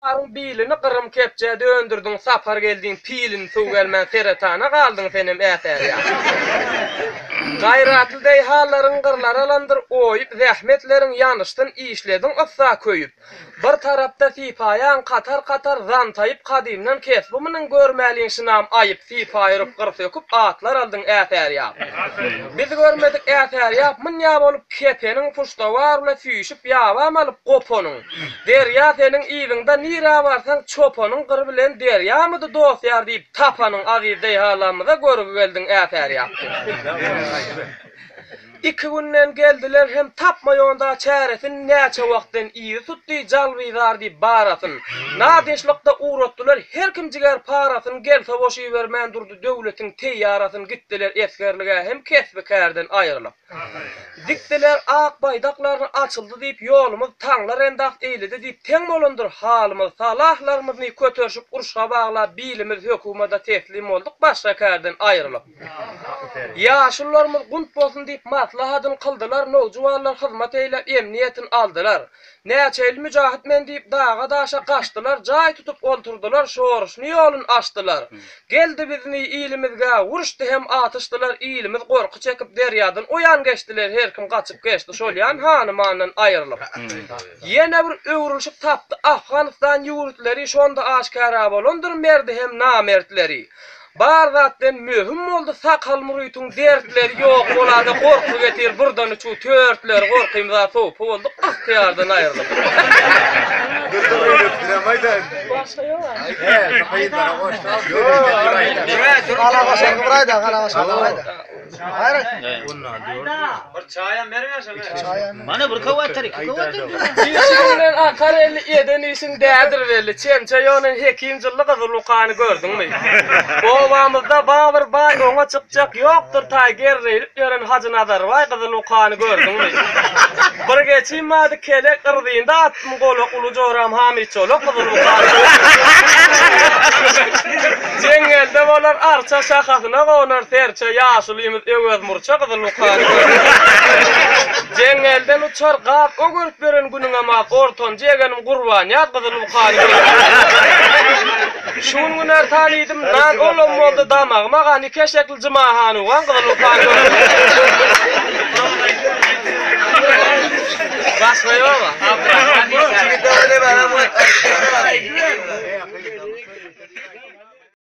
Arın bilini qırım kepçe döndürdün, sapar geldin, pilin suw gelmän seretana qaldın senem äter ya. Gayratly deyhallaryň qırlar alandyr oýup, zähmetlerin ýanyşdyn işledin assa köýüp. Bir tarapda sipaýan qatar zantaýyp kadymdan kesbumynyň görmäliň şynam aýyp sipaýyryp qır söküp atlar aldın äter ya. Biz görmedik äter ya, mın ýa bolup kepeniň puştawarla süýşüp ýawam alyp goponyň. Derýa seniň iýiňde nira barsaň çoponyň qyr bilen derýamydy dostýar diýip tapanyň aziz deyhalarymyza görüp geldin äter ya. 2 günden geldiler hem tapmaýanda çäresin näçe wagtdan iýi tutdy jalbyzar diýip barasyn. Nadeşlikde uğratdylar, her kim jiger parasyn gelse boşy bermän durdy döwletiň teýarasyn gitdiler eskerlige hem kesbekärden aýrylyp. Dikdiler ak baýdaklaryny açyldy diýip ýolumyz taňlar endaq eýledi diýip teň bolandyr halymyz salahlarymyzy köterşip urşa baglap bilimiz hökümete teslim boldyk başrakärden aýrylyp. Ýaşullarymyz gunt bolsun diýip maslahatyn kıldylar, nowjuwanlar hyzmat eýlep emniýetin aldylar. Näçe el müjahit men diýip daga daşa gaçdylar, jaý tutup olturdular, şoruşny ýolun açdylar. Geldi bizni ilimizge, uruşdy hem atışdylar, ilimiz gorky çekip derýadan oýan geçdiler, her kim gaçyp geçdi, şolýan hanymanyň aýrylyp. Ýene bir öwrülşip tapdy Afganistan ýurtları, şonda aşkara bolandyr merdi hem namertleri. Barzatdan mühim boldy sakal murytyň dertleri ýok bolady, gorky getir burdan uçu törtler gorkymda sow boldy, ahyardan aýrylyp. Başga ýok. Mana bir kawatar, iki kawatar. Dişinden akar elli eden işin dädir belli. Çemçe ýonyň hekimjiligi zulukany gördüňmi? Obamyzda babir baý oňa çykjak ýokdur, taýger reýip ýören Hacı Nazarbaý zulukany gördüňmi? Bir geçimadi kelek ırdynda atym gola ulu joram Hamidçoluk zulukany. Jengelde bolar arça şahasyna gonar serçe ýaşulymyz öwez murçak zulukany. Jengelden uçar gap o görüp beren günüňe mak orton jegenim gurban ýat zulukany. Şun güner tanydym, nan olam boldy damagma gany keşekli jymahany wan zulukany. Başga ýok.